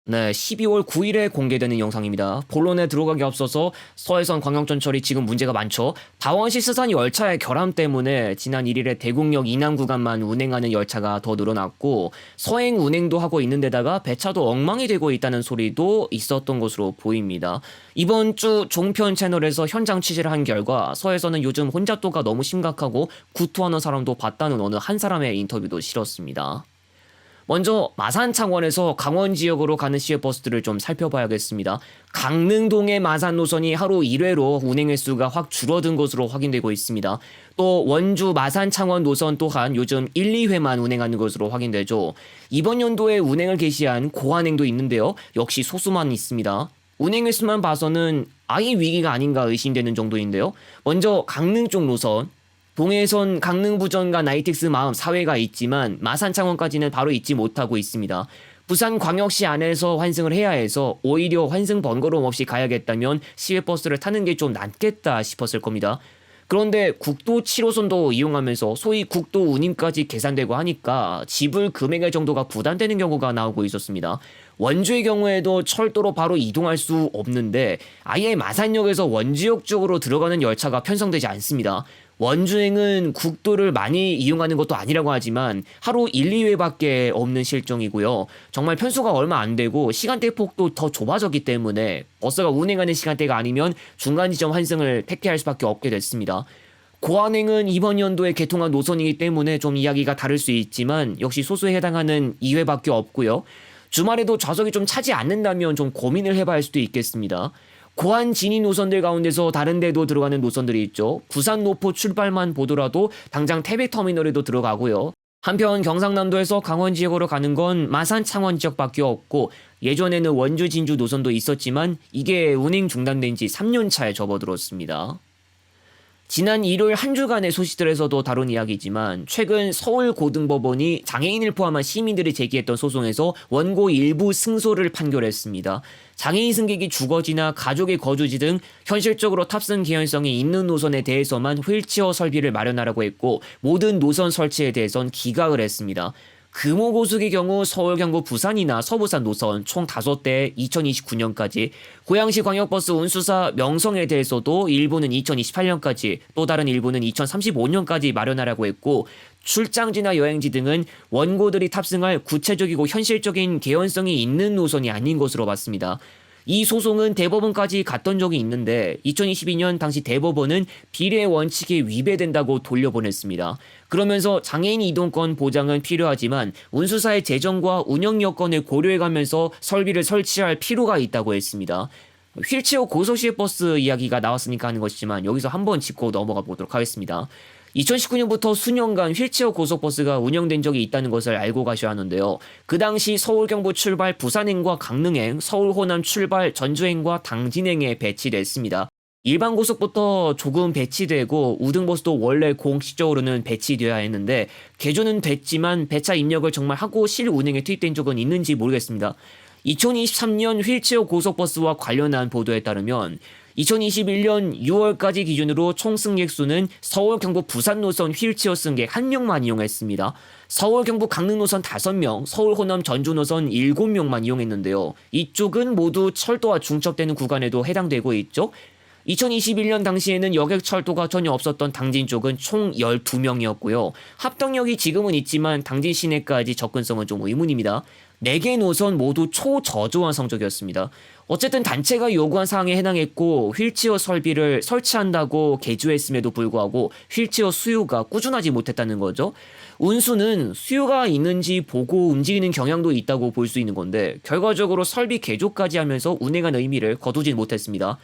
네, 12월 9일에 공개되는 영상입니다. 본론에 들어가기 앞서서 서해선 광역전철이 지금 문제가 많죠. 다원시 스산 열차의 결함 때문에 지난 1일에 대곡역 이남 구간만 운행하는 열차가 더 늘어났고 서행 운행도 하고 있는 데다가 배차도 엉망이 되고 있다는 소리도 있었던 것으로 보입니다. 이번 주 종편 채널에서 현장 취재를 한 결과 서해선은 요즘 혼잡도가 너무 심각하고 구토하는 사람도 봤다는 어느 한 사람의 인터뷰도 실었습니다. 먼저 마산 창원에서 강원 지역으로 가는 시외버스들을 좀 살펴봐야겠습니다. 강릉동의 마산 노선이 하루 1회로 운행 횟수가 확 줄어든 것으로 확인되고 있습니다. 또 원주 마산 창원 노선 또한 요즘 1, 2회만 운행하는 것으로 확인되죠. 이번 연도에 운행을 개시한 고한행도 있는데요. 역시 소수만 있습니다. 운행 횟수만 봐서는 아예 위기가 아닌가 의심되는 정도인데요. 먼저 강릉 쪽 노선. 동해선 강릉부전과 나이텍스 마음 4회가 있지만 마산 창원까지는 바로 있지 못하고 있습니다. 부산광역시 안에서 환승을 해야 해서 오히려 환승 번거로움 없이 가야겠다면 시외버스를 타는 게 좀 낫겠다 싶었을 겁니다. 그런데 국도 7호선도 이용하면서 소위 국도 운임까지 계산되고 하니까 지불 금액의 정도가 부담되는 경우가 나오고 있었습니다. 원주의 경우에도 철도로 바로 이동할 수 없는데 아예 마산역에서 원주역 쪽으로 들어가는 열차가 편성되지 않습니다. 원주행은 국도를 많이 이용하는 것도 아니라고 하지만 하루 1, 2회밖에 없는 실정이고요. 정말 편수가 얼마 안 되고 시간대 폭도 더 좁아졌기 때문에 버스가 운행하는 시간대가 아니면 중간 지점 환승을 택해야 할 수밖에 없게 됐습니다. 고한행은 이번 연도에 개통한 노선이기 때문에 좀 이야기가 다를 수 있지만 역시 소수에 해당하는 2회밖에 없고요. 주말에도 좌석이 좀 차지 않는다면 좀 고민을 해봐야 할 수도 있겠습니다. 고한 진입 노선들 가운데서 다른 데도 들어가는 노선들이 있죠. 부산 노포 출발만 보더라도 당장 태백터미널에도 들어가고요. 한편 경상남도에서 강원 지역으로 가는 건 마산 창원 지역밖에 없고 예전에는 원주 진주 노선도 있었지만 이게 운행 중단된 지 3년 차에 접어들었습니다. 지난 일요일 한 주간의 소식들에서도 다룬 이야기지만 최근 서울고등법원이 장애인을 포함한 시민들이 제기했던 소송에서 원고 일부 승소를 판결했습니다. 장애인 승객이 주거지나 가족의 거주지 등 현실적으로 탑승 개연성이 있는 노선에 대해서만 휠체어 설비를 마련하라고 했고 모든 노선 설치에 대해선 기각을 했습니다. 금호고속의 경우 서울, 경부, 부산이나 서부산 노선 총 5대 2029년까지, 고양시 광역버스 운수사 명성에 대해서도 일부는 2028년까지, 또 다른 일부는 2035년까지 마련하라고 했고 출장지나 여행지 등은 원고들이 탑승할 구체적이고 현실적인 개연성이 있는 노선이 아닌 것으로 봤습니다. 이 소송은 대법원까지 갔던 적이 있는데 2022년 당시 대법원은 비례 원칙에 위배된다고 돌려보냈습니다. 그러면서 장애인 이동권 보장은 필요하지만 운수사의 재정과 운영 여건을 고려해가면서 설비를 설치할 필요가 있다고 했습니다. 휠체어 고속시외버스 이야기가 나왔으니까 하는 것이지만 여기서 한번 짚고 넘어가 보도록 하겠습니다. 2019년부터 수년간 휠체어 고속버스가 운영된 적이 있다는 것을 알고 가셔야 하는데요. 그 당시 서울 경부 출발 부산행과 강릉행, 서울 호남 출발 전주행과 당진행에 배치됐습니다. 일반 고속부터 조금 배치되고 우등버스도 원래 공식적으로는 배치되어야 했는데 개조는 됐지만 배차 입력을 정말 하고 실운행에 투입된 적은 있는지 모르겠습니다. 2023년 휠체어 고속버스와 관련한 보도에 따르면 2021년 6월까지 기준으로 총 승객 수는 서울, 경부, 부산 노선 휠체어 승객 1명만 이용했습니다. 서울, 경부, 강릉 노선 5명, 서울, 호남, 전주 노선 7명만 이용했는데요. 이쪽은 모두 철도와 중첩되는 구간에도 해당되고 있죠. 2021년 당시에는 여객철도가 전혀 없었던 당진 쪽은 총 12명이었고요. 합동역이 지금은 있지만 당진 시내까지 접근성은 좀 의문입니다. 4개 노선 모두 초저조한 성적이었습니다. 어쨌든 단체가 요구한 사항에 해당했고 휠체어 설비를 설치한다고 개조했음에도 불구하고 휠체어 수요가 꾸준하지 못했다는 거죠. 운수는 수요가 있는지 보고 움직이는 경향도 있다고 볼 수 있는 건데 결과적으로 설비 개조까지 하면서 운행한 의미를 거두진 못했습니다.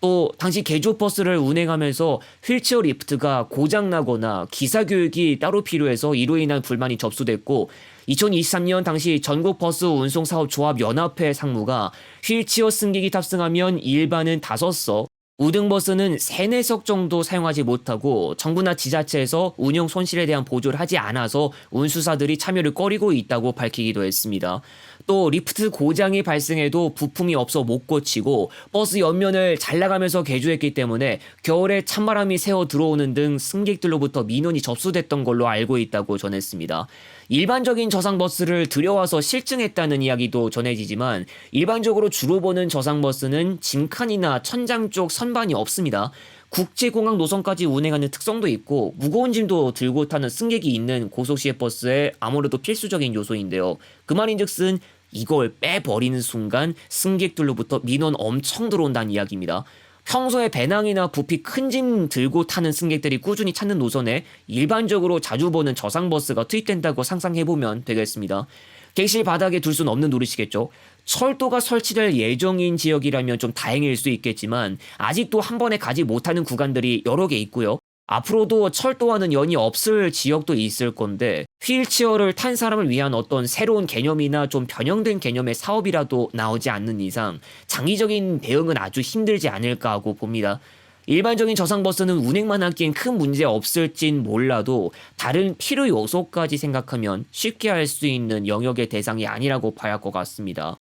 또 당시 개조 버스를 운행하면서 휠체어 리프트가 고장나거나 기사교육이 따로 필요해서 이로 인한 불만이 접수됐고 2023년 당시 전국버스 운송사업조합연합회 상무가 휠체어 승객이 탑승하면 일반은 5석, 우등버스는 3, 4석 정도 사용하지 못하고 정부나 지자체에서 운영 손실에 대한 보조를 하지 않아서 운수사들이 참여를 꺼리고 있다고 밝히기도 했습니다. 또 리프트 고장이 발생해도 부품이 없어 못 고치고 버스 옆면을 잘 나가면서 개조했기 때문에 겨울에 찬바람이 새어 들어오는 등 승객들로부터 민원이 접수됐던 걸로 알고 있다고 전했습니다. 일반적인 저상버스를 들여와서 실증했다는 이야기도 전해지지만 일반적으로 주로 보는 저상버스는 짐칸이나 천장 쪽 선반이 없습니다. 국제공항 노선까지 운행하는 특성도 있고 무거운 짐도 들고 타는 승객이 있는 고속시외버스의 아무래도 필수적인 요소인데요. 그 말인즉슨 이걸 빼버리는 순간 승객들로부터 민원 엄청 들어온다는 이야기입니다. 평소에 배낭이나 부피 큰 짐 들고 타는 승객들이 꾸준히 찾는 노선에 일반적으로 자주 보는 저상버스가 투입된다고 상상해보면 되겠습니다. 객실 바닥에 둘 수는 없는 노릇이겠죠. 철도가 설치될 예정인 지역이라면 좀 다행일 수 있겠지만 아직도 한 번에 가지 못하는 구간들이 여러 개 있고요. 앞으로도 철도와는 연이 없을 지역도 있을 건데 휠체어를 탄 사람을 위한 어떤 새로운 개념이나 좀 변형된 개념의 사업이라도 나오지 않는 이상 장기적인 대응은 아주 힘들지 않을까 하고 봅니다. 일반적인 저상버스는 운행만 하기엔 큰 문제 없을진 몰라도 다른 필요 요소까지 생각하면 쉽게 할 수 있는 영역의 대상이 아니라고 봐야 할 것 같습니다.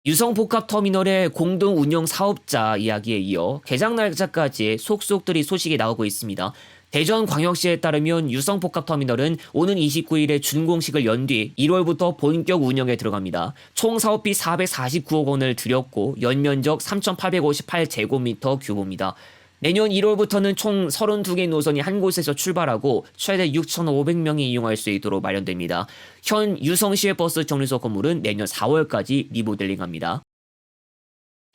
유성복합터미널의 공동 운영 사업자 이야기에 이어 개장 날짜까지 속속들이 소식이 나오고 있습니다. 대전광역시에 따르면 유성복합터미널은 오는 29일에 준공식을 연 뒤 1월부터 본격 운영에 들어갑니다. 총 사업비 449억 원을 들였고 연면적 3,858제곱미터 규모입니다. 내년 1월부터는 총 32개 노선이 한 곳에서 출발하고 최대 6,500명이 이용할 수 있도록 마련됩니다. 현 유성시외버스 정류소 건물은 내년 4월까지 리모델링합니다.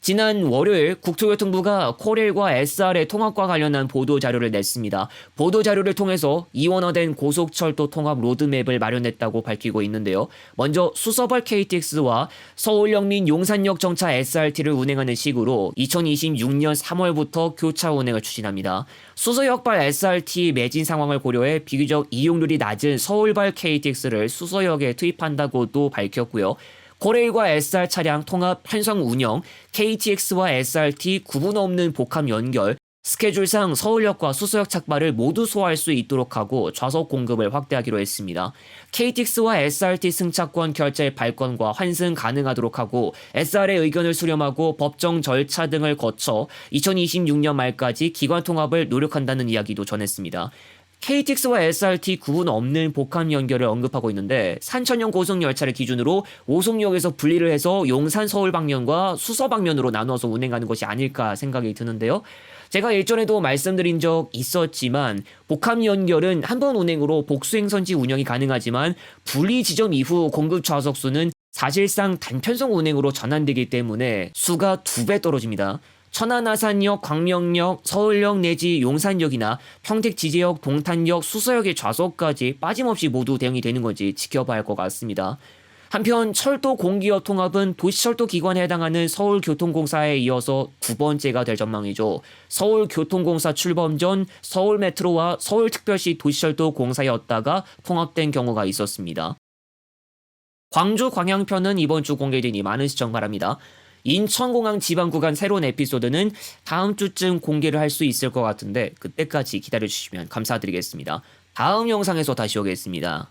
지난 월요일 국토교통부가 코레일과 SR의 통합과 관련한 보도자료를 냈습니다. 보도자료를 통해서 이원화된 고속철도 통합 로드맵을 마련했다고 밝히고 있는데요. 먼저 수서발 KTX와 서울역 및 용산역 정차 SRT를 운행하는 식으로 2026년 3월부터 교차 운행을 추진합니다. 수서역발 SRT 매진 상황을 고려해 비교적 이용률이 낮은 서울발 KTX를 수서역에 투입한다고도 밝혔고요. 코레일과 SR 차량 통합 편성 운영, KTX와 SRT 구분 없는 복합 연결, 스케줄상 서울역과 수서역 착발을 모두 소화할 수 있도록 하고 좌석 공급을 확대하기로 했습니다. KTX와 SRT 승차권 결제 발권과 환승 가능하도록 하고 SR의 의견을 수렴하고 법정 절차 등을 거쳐 2026년 말까지 기관 통합을 노력한다는 이야기도 전했습니다. KTX와 SRT 구분 없는 복합 연결을 언급하고 있는데 산천형 고속열차를 기준으로 오송역에서 분리를 해서 용산 서울 방면과 수서 방면으로 나눠서 운행하는 것이 아닐까 생각이 드는데요. 제가 일전에도 말씀드린 적 있었지만 복합 연결은 한 번 운행으로 복수행선지 운영이 가능하지만 분리 지점 이후 공급 좌석수는 사실상 단편성 운행으로 전환되기 때문에 수가 2배 떨어집니다. 천안 아산역, 광명역, 서울역 내지 용산역이나 평택 지제역, 동탄역, 수서역의 좌석까지 빠짐없이 모두 대응이 되는 건지 지켜봐야 할 것 같습니다. 한편 철도 공기업 통합은 도시철도 기관에 해당하는 서울교통공사에 이어서 2번째가 될 전망이죠. 서울교통공사 출범 전 서울메트로와 서울특별시 도시철도공사였다가 통합된 경우가 있었습니다. 광주 광양편은 이번 주 공개되니 많은 시청 바랍니다. 인천공항 지방구간 새로운 에피소드는 다음 주쯤 공개를 할 수 있을 것 같은데 그때까지 기다려주시면 감사드리겠습니다. 다음 영상에서 다시 오겠습니다.